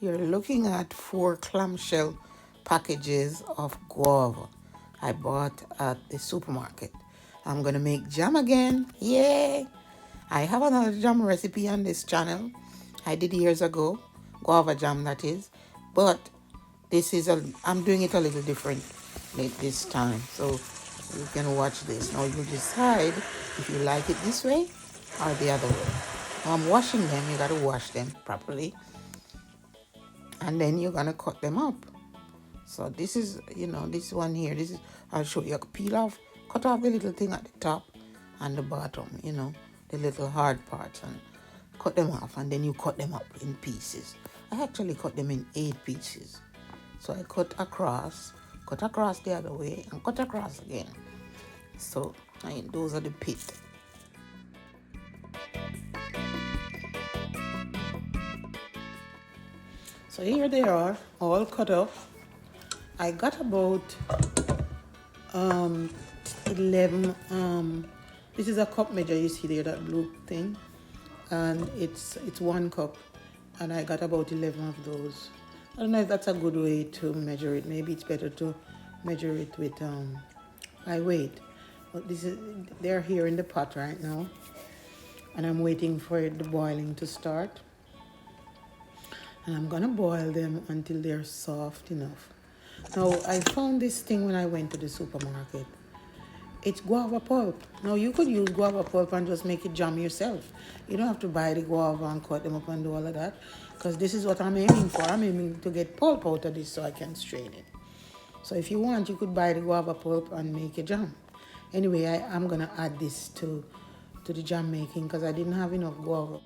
You're looking at 4 clamshell packages of guava I bought at the supermarket. I'm gonna make jam again. Yay! I have another jam recipe on this channel. I did years ago, guava jam that is, but I'm doing it a little different this time. So you can watch this. Now you decide if you like it this way or the other way. Now I'm washing them. You gotta wash them properly, and then you're gonna cut them up. So this is, this one here, I'll show you. Peel off, cut off the little thing at the top and the bottom, the little hard parts, and cut them off, and then you cut them up in pieces. I actually cut them in 8 pieces. So I cut across the other way, and cut across again. So those are the pit. So here they are, all cut up. I got about 11, this is a cup measure, you see there, that blue thing, and it's 1 cup, and I got about 11 of those. I don't know if that's a good way to measure it. Maybe it's better to measure it with my weight. But they're here in the pot right now, and I'm waiting for the boiling to start, and I'm gonna boil them until they're soft enough. Now, I found this thing when I went to the supermarket. It's guava pulp. Now, you could use guava pulp and just make it jam yourself. You don't have to buy the guava and cut them up and do all of that, because this is what I'm aiming for. I'm aiming to get pulp out of this so I can strain it. So if you want, you could buy the guava pulp and make a jam. Anyway, I'm going to add this to the jam making because I didn't have enough guava.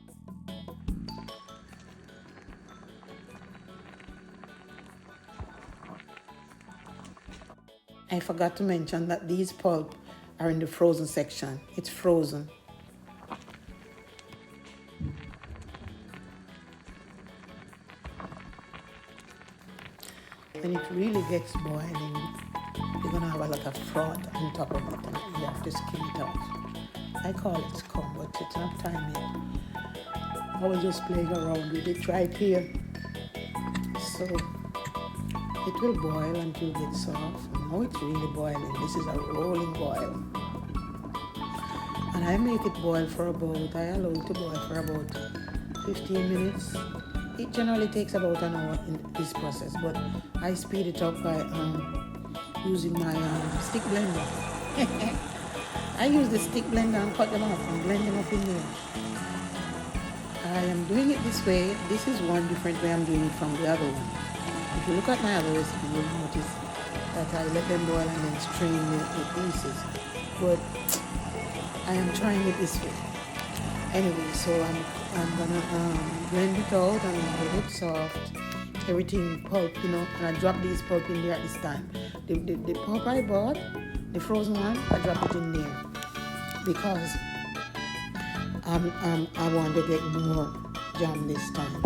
I forgot to mention that these pulp are in the frozen section. It's frozen. When it really gets boiling, you're gonna have a lot of froth on top of it, and you have to skim it out. I call it scum, but it's not time yet. I was just playing around with it right here. So it will boil until it gets soft. Now it's really boiling. This is a rolling boil. And I make it boil for I allow it to boil for about 15 minutes. It generally takes about an hour in this process, but I speed it up by using my stick blender. I use the stick blender and cut them up and blend them up in there. I am doing it this way. This is one different way I'm doing it from the other one. If you look at my other recipe, you'll notice that I let them boil and then strain the pieces. But I am trying it this way. Anyway, so I'm gonna blend it out and get it soft. Everything pulp, and I drop these pulp in there at this time. The pulp I bought, the frozen one, I drop it in there because I want to get more jam this time.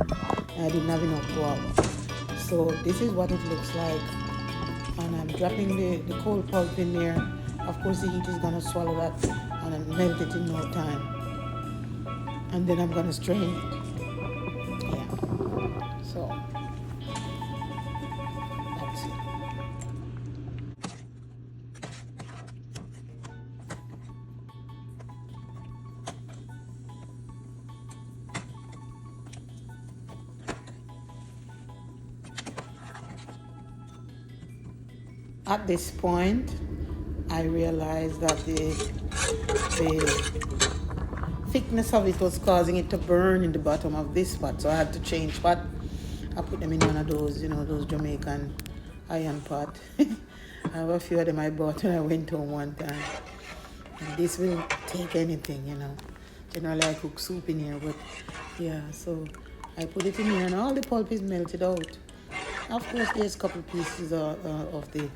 I didn't have enough guava. So this is what it looks like, and I'm dropping the cold pulp in there. Of course, the heat is gonna swallow that and melt it in no time. And then I'm gonna strain it. Yeah. So that's it. At this point, I realized that the thickness of it was causing it to burn in the bottom of this pot, so I had to change pot. I put them in one of those, those Jamaican iron pot. I have a few of them I bought when I went home one time. And this will take anything, Generally I cook soup in here, but yeah, so I put it in here and all the pulp is melted out. Of course, there's a couple pieces of the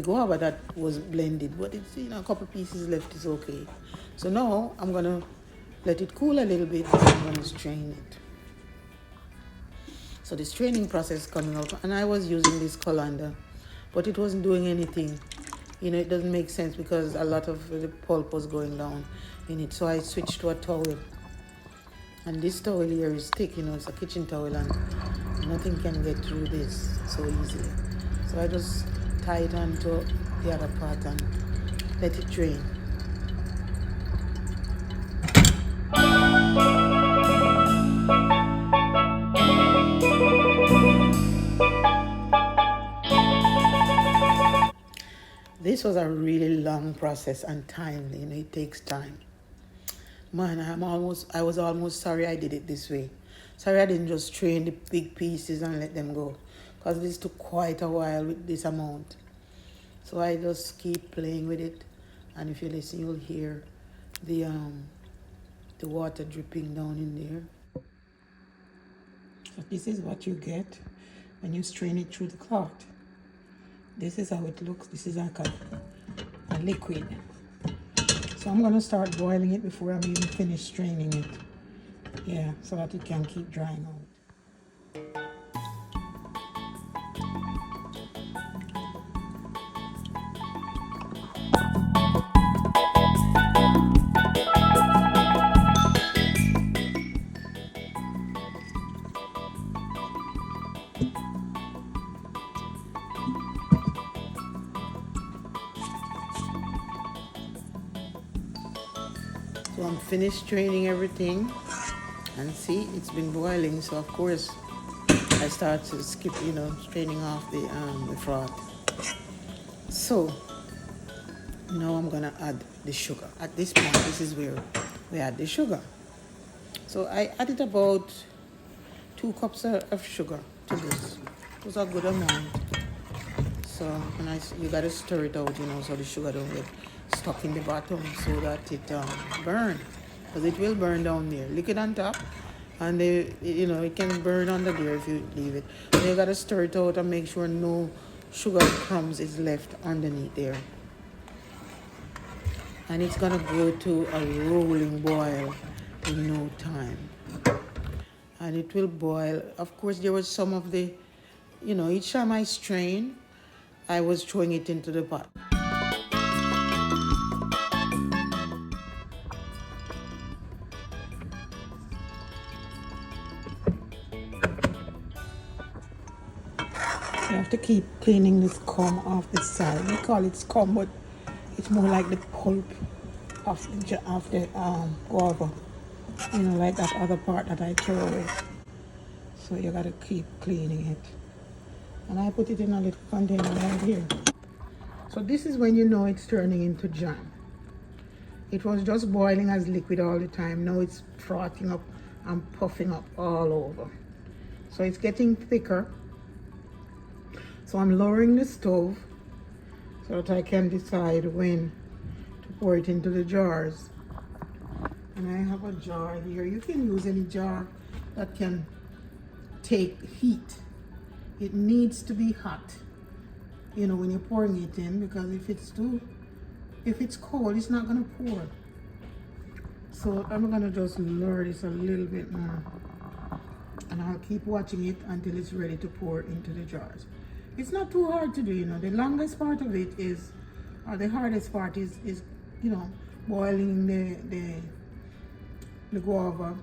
guava that was blended, but it's a couple pieces left is okay. So now I'm gonna let it cool a little bit and I'm gonna strain it. So the straining process is coming up, and I was using this colander, but it wasn't doing anything. It doesn't make sense because a lot of the pulp was going down in it. So I switched to a towel, And this towel here is thick, you know, it's a kitchen towel and nothing can get through this so easily. So I just tie it onto the other part and let it drain. This was a really long process and timely, you know, it takes time. Man, I was almost sorry I did it this way. Sorry I didn't just strain the big pieces and let them go, because this took quite a while with this amount. So I just keep playing with it, and if you listen, you'll hear the water dripping down in there. So this is what you get when you strain it through the cloth. This is how it looks. This is like a liquid. So I'm gonna start boiling it before I'm even finished straining it. Yeah, so that it can keep drying out. So I'm finished straining everything, and see, it's been boiling. So of course I start to skip, you know, straining off the froth. So now I'm gonna add the sugar. At this point, this is where we add the sugar. So I added about 2 cups of sugar to this. It was a good amount. So you gotta stir it out, you know, so the sugar don't get stuck in the bottom, so that it burn, because it will burn down there. Liquid on top, and you know, it can burn under there if you leave it. So you gotta stir it out and make sure no sugar crumbs is left underneath there. And it's gonna go to a rolling boil in no time, and it will boil. Of course, there was some of the, you know, each time I strain, I was throwing it into the pot. You have to keep cleaning this scum off the side. We call it scum, but it's more like the pulp of the guava. You know, like that other part that I throw away. So you gotta keep cleaning it. And I put it in a little container right here. So this is when you know it's turning into jam. It was just boiling as liquid all the time. Now it's frothing up and puffing up all over. So it's getting thicker. So I'm lowering the stove so that I can decide when to pour it into the jars. And I have a jar here. You can use any jar that can take heat. It needs to be hot, you know, when you're pouring it in, because if it's cold, it's not gonna pour. So I'm gonna just lower this a little bit more, and I'll keep watching it until it's ready to pour into the jars. It's not too hard to do, you know. The longest part of it is, or the hardest part is you know, boiling the guava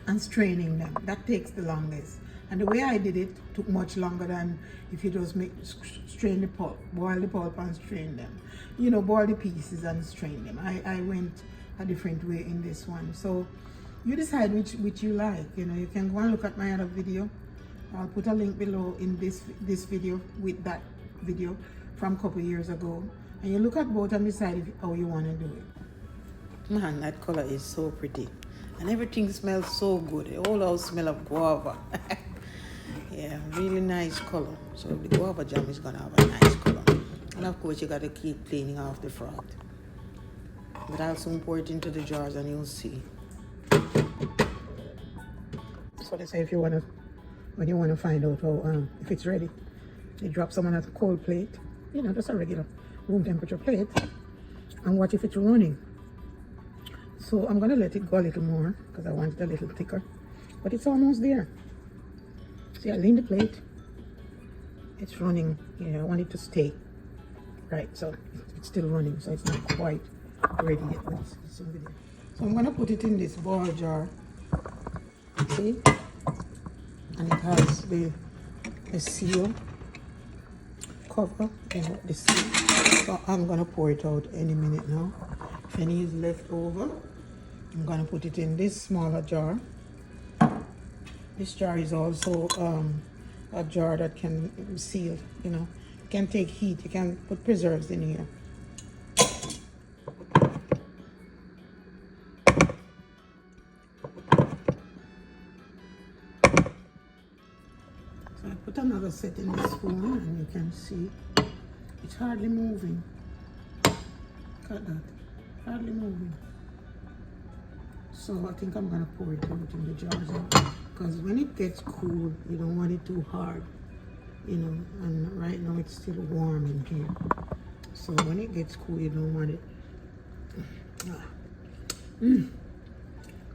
and straining them. That takes the longest. And the way I did it took much longer than if you just strain the pulp, boil the pulp and strain them. You know, boil the pieces and strain them. I went a different way in this one. So you decide which you like. You know, you can go and look at my other video. I'll put a link below in this video with that video from a couple years ago. And you look at both and decide how you want to do it. Man, that color is so pretty. And everything smells so good. The whole house smells of guava. Yeah, really nice color. So the guava jam is gonna have a nice color. And of course you gotta keep cleaning off the froth. But I'll soon pour it into the jars and you'll see. So they say if you wanna, when you wanna find out how if it's ready, you drop someone at a cold plate, you know, just a regular room temperature plate, and watch if it's running. So I'm gonna let it go a little more because I want it a little thicker, but it's almost there. See, I lean the plate, it's running. Yeah, I want it to stay right, so it's still running, so it's not quite ready yet, but it's over there. So I'm gonna put it in this ball jar See? And it has the seal cover, you know, the seal. So I'm gonna pour it out any minute now. If any is left over, I'm gonna put it in this smaller jar. This jar is also a jar that can seal, you know, can take heat. You can put preserves in here. So I put another set in the spoon, and you can see it's hardly moving. Look at that, hardly moving. So I think I'm gonna pour it out in the jars because when it gets cool, you don't want it too hard, you know. And right now it's still warm in here, so when it gets cool, you don't want it.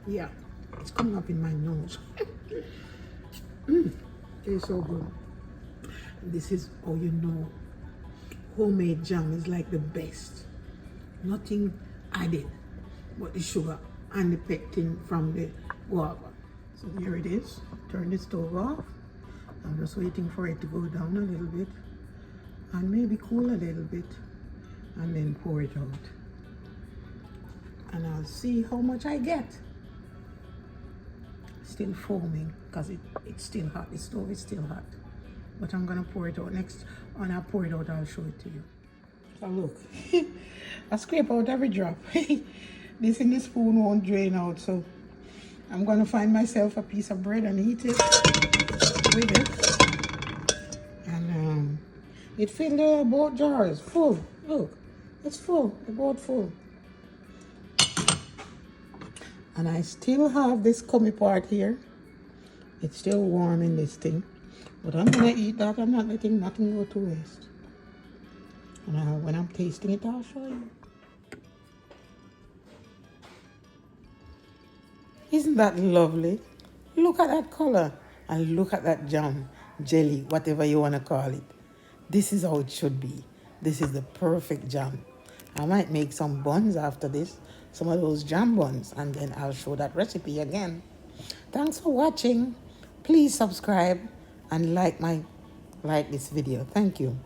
Yeah, it's coming up in my nose. It's so good. This is, oh, you know, homemade jam is like the best. Nothing added but the sugar and the pectin from the guava. So here it is. Turn the stove off. I'm just waiting for it to go down a little bit and maybe cool a little bit, and then pour it out. And I'll see how much I get. Still foaming because it's still hot. The stove is still hot. But I'm gonna pour it out next. When I pour it out, I'll show it to you. So look, I scrape out every drop. This in the spoon won't drain out, so I'm gonna find myself a piece of bread and eat it with it. And it filled both jars full. Look, it's full. They're both full. And I still have this cummy part here. It's still warm in this thing. But I'm gonna eat that. I'm not letting nothing go to waste. And when I'm tasting it, I'll show you. Isn't that lovely? Look at that color. And look at that jam, jelly, whatever you want to call it. This is how it should be. This is the perfect jam. I might make some buns after this, some of those jam buns, and then I'll show that recipe again. Thanks for watching. Please subscribe and like this video. Thank you.